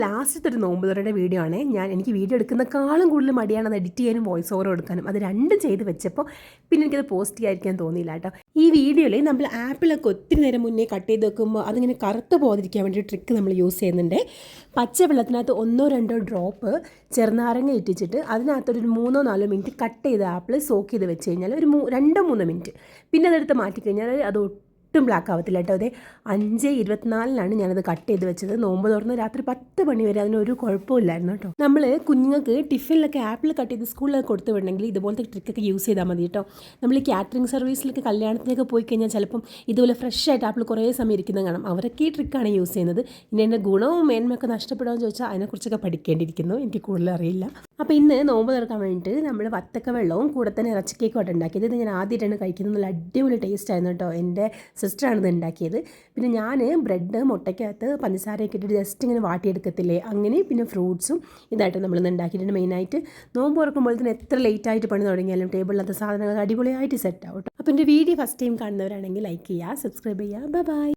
ലാസ്റ്റത്തെ ഒരു നോമ്പ് തുറയുടെ വീഡിയോ ആണ്. എനിക്ക് വീഡിയോ എടുക്കുന്നേക്കാളും കൂടുതൽ മടിയാണ് അത് എഡിറ്റ് ചെയ്യാനും വോയിസ് ഓവർ കൊടുക്കാനും. അത് രണ്ടും ചെയ്ത് വെച്ചപ്പോൾ പിന്നെ എനിക്കത് പോസ്റ്റ് ചെയ്യാതിരിക്കാൻ തോന്നിയില്ല കേട്ടോ. ഈ വീഡിയോയിൽ നമ്മൾ ആപ്പിളൊക്കെ ഒത്തിരി നേരം മുന്നേ കട്ട് ചെയ്ത് വെക്കുമ്പോൾ അതിങ്ങനെ കറുത്ത് പോകാതിരിക്കാൻ വേണ്ടി ട്രിക്ക് നമ്മൾ യൂസ് ചെയ്യുന്നുണ്ട്. പച്ച വെള്ളത്തിനകത്ത് 1-2 ഡ്രോപ്പ് ചെറുനാരങ്ങ ഇട്ടിച്ചിട്ട് അതിനകത്തൊരു 3-4 മിനിറ്റ് കട്ട് ചെയ്ത് ആപ്പിൾ സോക്ക് ചെയ്ത് വെച്ച് കഴിഞ്ഞാൽ ഒരു 2-3 മിനിറ്റ് പിന്നെ അതെടുത്ത് മാറ്റിക്കഴിഞ്ഞാൽ അത് ഒട്ടും ബ്ലാക്ക് ആവത്തില്ല കേട്ടോ. അതെ 5:24 ഞാനത് കട്ട് ചെയ്ത് വെച്ചത്. നോമ്പ് തുറന്ന് രാത്രി 10 മണി വരെ അതിനൊരു കുഴപ്പമില്ലായിരുന്നു കേട്ടോ. നമ്മൾ കുഞ്ഞുങ്ങൾക്ക് ടിഫിനിലൊക്കെ ആപ്പിൾ കട്ട് ചെയ്ത് സ്കൂളിലൊക്കെ കൊടുത്തു വിടണമെങ്കിൽ ഇതുപോലത്തെ ട്രിക്കൊക്കെ യൂസ് ചെയ്താൽ മതി കേട്ടോ. നമ്മൾ ഈ കാറ്ററിംഗ് സർവീസിലൊക്കെ കല്യാണത്തിനൊക്കെ പോയി കഴിഞ്ഞാൽ ചിലപ്പം ഇതുപോലെ ഫ്രഷ് ആയിട്ട് ആപ്പിൾ കുറേ സമയം ഇരിക്കുന്നത് കാണാം. അവരൊക്കെ ഈ ട്രിക്കാണ് യൂസ് ചെയ്യുന്നത്. ഇനി എൻ്റെ ഗുണവും മേന്മയൊക്കെ നഷ്ടപ്പെടുമെന്ന് ചോദിച്ചാൽ അതിനെക്കുറിച്ചൊക്കെ പഠിക്കേണ്ടിയിരിക്കുന്നു. എനിക്ക് കൂടുതൽ അറിയില്ല. അപ്പോൾ ഇന്ന് നോമ്പ് തുറക്കാൻ വേണ്ടിയിട്ട് നമ്മൾ വത്തക്ക വെള്ളവും കൂടെ തന്നെ ഇറച്ചിക്കേക്കുമായിട്ട് ഉണ്ടാക്കിയത്. ഇത് ഞാൻ ആദ്യമായിട്ടാണ് കഴിക്കുന്നത്. നല്ല അടിപൊളി ടേസ്റ്റ് ആയിരുന്നു കേട്ടോ. എൻ്റെ സിസ്റ്ററാണിത് ഉണ്ടാക്കിയത്. പിന്നെ ഞാൻ ബ്രെഡ് മുട്ടയ്ക്കകത്ത് പഞ്ചസാരയൊക്കെ ഇട്ടിട്ട് ജസ്റ്റ് ഇങ്ങനെ വാട്ടിയെടുക്കത്തില്ലേ, അങ്ങനെ പിന്നെ ഫ്രൂട്ട്സും ഇതായിട്ട് നമ്മളിന്ന് ഉണ്ടാക്കിയിട്ടുണ്ട്. മെയിനായിട്ട് നോമ്പ് തുറക്കുമ്പോഴത്തേന് എത്ര ലേറ്റായിട്ട് പണി തുടങ്ങിയാലും ടേബിളിലത്തെ സാധനങ്ങൾ അടിപൊളിയായിട്ട് സെറ്റ് ആവും കേട്ടോ. അപ്പോൾ എൻ്റെ വീഡിയോ ഫസ്റ്റ് ടൈം കാണുന്നവരാണെങ്കിൽ ലൈക്ക് ചെയ്യുക, സബ്സ്ക്രൈബ് ചെയ്യുക. ബൈ.